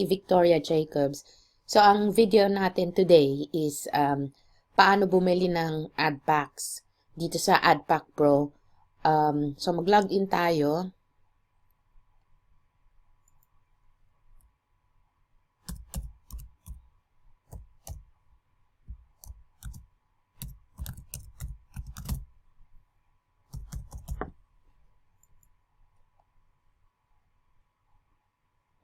Victoria Jacobs. So, ang video natin today is paano bumili ng ad packs dito sa AdPack Pro. So, mag-login tayo.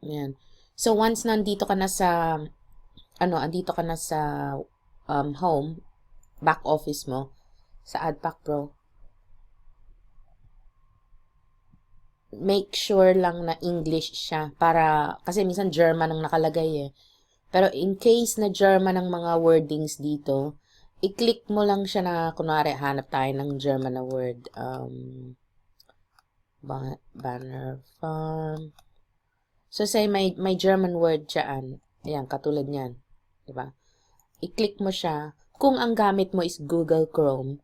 Ayan. So, once nandito ka na sa andito ka na sa home, back office mo, sa AdPack Pro, make sure lang na English siya para, kasi minsan German ang nakalagay eh. Pero in case na German ang mga wordings dito, i-click mo lang siya na, kunwari, hanap tayo ng German na word. Banner farm. So, say may German word dyan. Ayan, katulad niyan. Diba? I-click mo siya. Kung ang gamit mo is Google Chrome,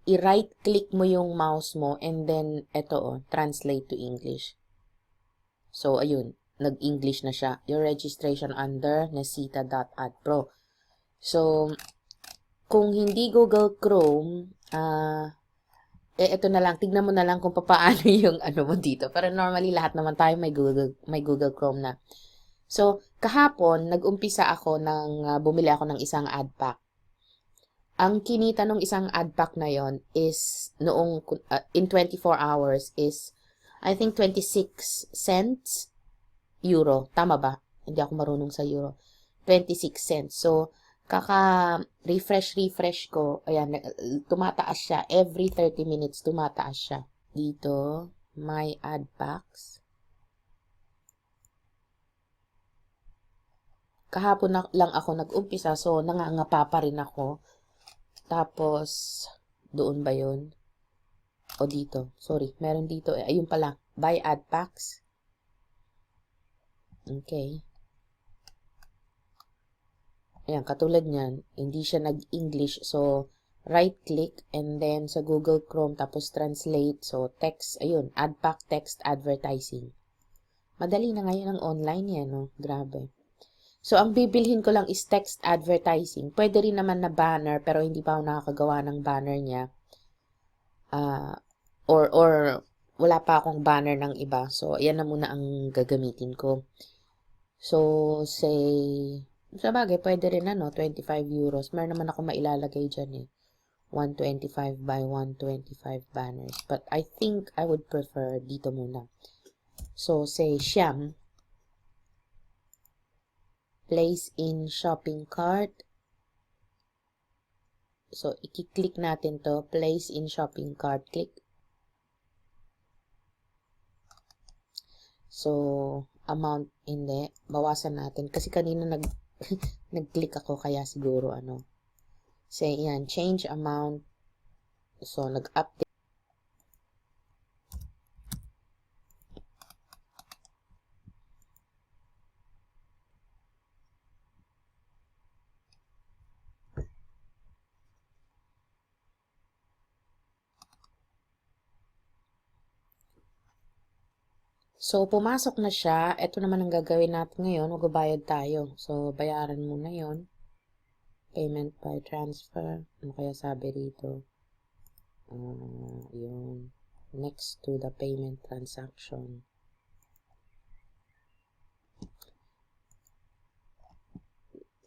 i-right click mo yung mouse mo and then, translate to English. So, ayun, nag-English na siya. Your registration under nesita.adpro. So, kung hindi Google Chrome, ito na lang, tignan mo na lang kung paano yung mo dito. Pero normally, lahat naman tayo may Google Chrome na. So, kahapon, nag-umpisa ako bumili ako ng isang ad pack. Ang kinita ng isang ad pack na yon is, in 24 hours is, I think 26 cents euro. Tama ba? Hindi ako marunong sa euro. 26 cents. So, refresh ko. Ayan, tumataas siya. Every 30 minutes, tumataas siya. Dito, my ad packs. Kahapon lang ako nag-umpisa, so nangangapa pa rin ako. Tapos, doon ba yun? O dito. Sorry, meron dito. Ayun pala. Buy ad packs. Okay. Ayan, katulad niyan. Hindi siya nag-English. So, right-click and then sa Google Chrome tapos translate. So, text. Ayun, ad pack text advertising. Madali na ngayon ang online yan, no? Grabe. So, ang bibilhin ko lang is text advertising. Pwede rin naman na banner, pero hindi pa ako nakakagawa ng banner niya. Or wala pa akong banner ng iba. So, ayan na muna ang gagamitin ko. So, say, sa bagay, pwede rin 25 euros. Meron naman ako mailalagay dyan eh. 125 by 125 banners. But I think I would prefer dito muna. So, say, Siyam. Place in shopping cart. So, i-click natin to. Place in shopping cart. Click. So, amount, hindi. Bawasan natin. Kasi kanina nag-click ako, kaya siguro Say, yan. Change amount. So, nag-update. So, pumasok na siya. Ito naman ang gagawin natin ngayon. Magbabayad tayo. So, bayaran mo na yon. Payment by transfer. Ano kaya sabi rito? Yun. Next to the payment transaction.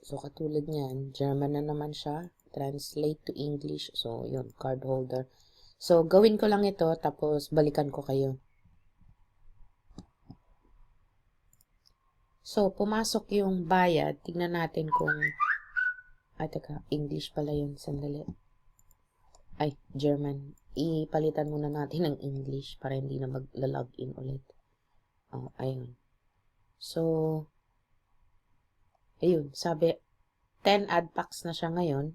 So, katulad niyan. German na naman siya. Translate to English. So, yun. Card holder. So, gawin ko lang ito. Tapos, balikan ko kayo. So, pumasok yung bayad. Tingnan natin kung... Ay, teka. English pala yun. Sandali. Ay, German. Ipalitan muna natin ng English para hindi na mag-login ulit. Ayun. So, ayun. Sabi, 10 ad packs na siya ngayon.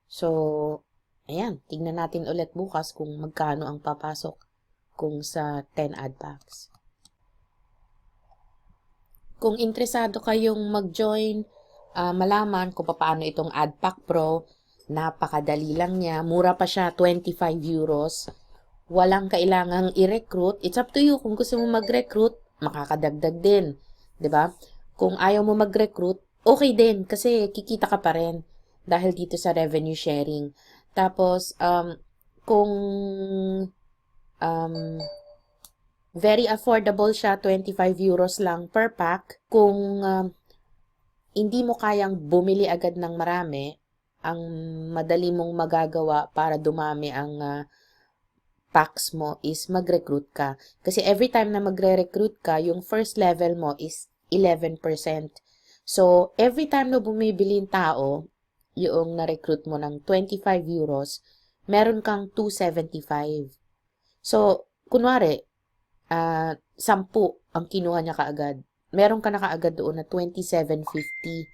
So, ayan. Tingnan natin ulit bukas kung magkano ang papasok kung sa 10 ad packs. Kung interesado kayong mag-join, malaman kung paano itong AdPack Pro, napakadali lang niya. Mura pa siya, 25 euros. Walang kailangang i-recruit. It's up to you kung gusto mo mag-recruit, makakadagdag din. 'di ba? Kung ayaw mo mag-recruit, okay din kasi kikita ka pa rin dahil dito sa revenue sharing. Tapos kung um, very affordable siya, 25 euros lang per pack. Kung hindi mo kayang bumili agad ng marami, ang madali mong magagawa para dumami ang packs mo is mag-recruit ka. Kasi every time na magre-recruit ka, yung first level mo is 11%. So, every time na bumibili yung tao, yung na-recruit mo ng 25 euros, meron kang 275. So, kunwari, 10 ang kinuha niya kaagad. Meron ka na kaagad doon na 2750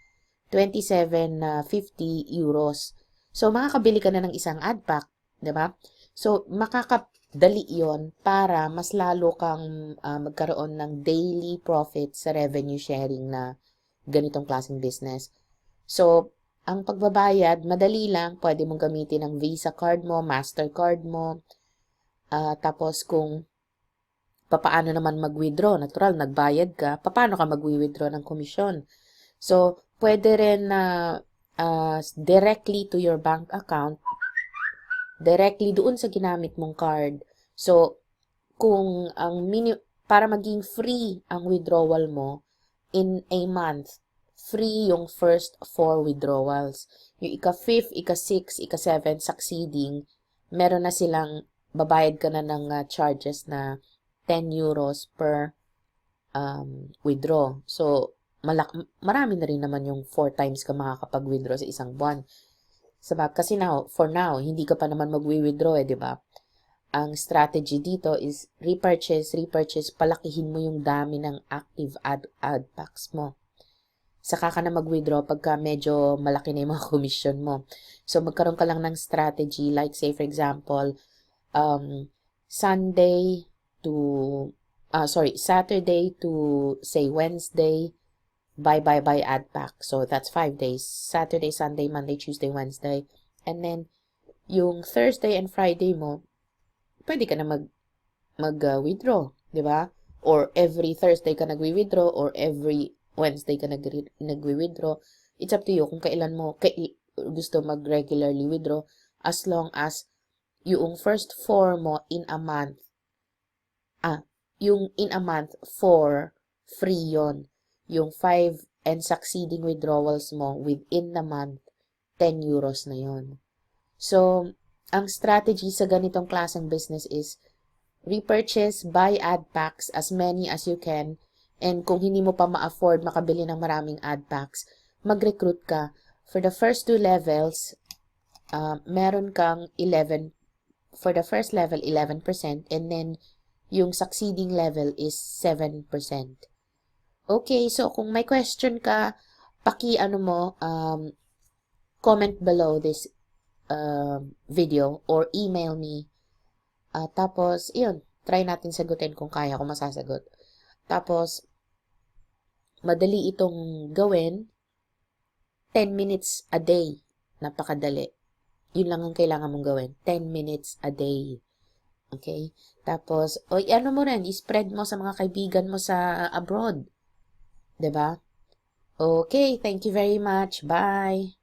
euros. So, makakabili ka na ng isang ad pack, 'di ba? So, makakadali 'yon para mas lalo kang magkaroon ng daily profit sa revenue sharing na ganitong klaseng business. So, ang pagbabayad, madali lang. Pwede mong gamitin ang Visa card mo, Mastercard mo. Tapos, kung papaano naman mag-withdraw, natural, nagbayad ka, paano ka mag-withdraw ng komisyon? So, pwede rin na directly to your bank account, directly doon sa ginamit mong card. So, kung para maging free ang withdrawal mo in a month, free yung first 4 withdrawals. Yung ika-5th, ika-6, ika-7 succeeding, meron na silang, babayad ka na ng charges na 10 euros per withdraw. So, marami na rin naman yung 4 times ka makakapag-withdraw sa isang buwan. Kasi for now, hindi ka pa naman mag-withdraw di ba? Ang strategy dito is repurchase, palakihin mo yung dami ng active ad packs mo. Saka ka na mag-withdraw pagka medyo malaki na yung mga commission mo. So, magkaroon ka lang ng strategy, like say for example, Saturday to say Wednesday, buy ad pack. So, that's 5 days. Saturday, Sunday, Monday, Tuesday, Wednesday. And then, yung Thursday and Friday mo, pwede ka na mag-withdraw, di ba? Or every Thursday ka nag-withdraw or every Wednesday ka nag-withdraw. It's up to you kung kailan mo gusto mag-regularly withdraw as long as yung first 4 mo in a month, yung in a month 4, free yon. Yung 5 and succeeding withdrawals mo within the month, 10 euros na yon. So, ang strategy sa ganitong klaseng business is repurchase, buy ad packs as many as you can, and kung hindi mo pa ma-afford makabili ng maraming ad packs, mag-recruit ka. For the first 2 levels, meron kang 11, for the first level, 11%, and then yung succeeding level is 7%. Okay, so kung may question ka, comment below this video or email me. Tapos, yun, try natin sagutin kung kaya ko masasagot. Tapos, madali itong gawin, 10 minutes a day. Napakadali. Yun lang ang kailangan mong gawin, 10 minutes a day. Okay? Tapos, ano mo rin, i-spread mo sa mga kaibigan mo sa abroad. 'Di ba? Okay, thank you very much. Bye!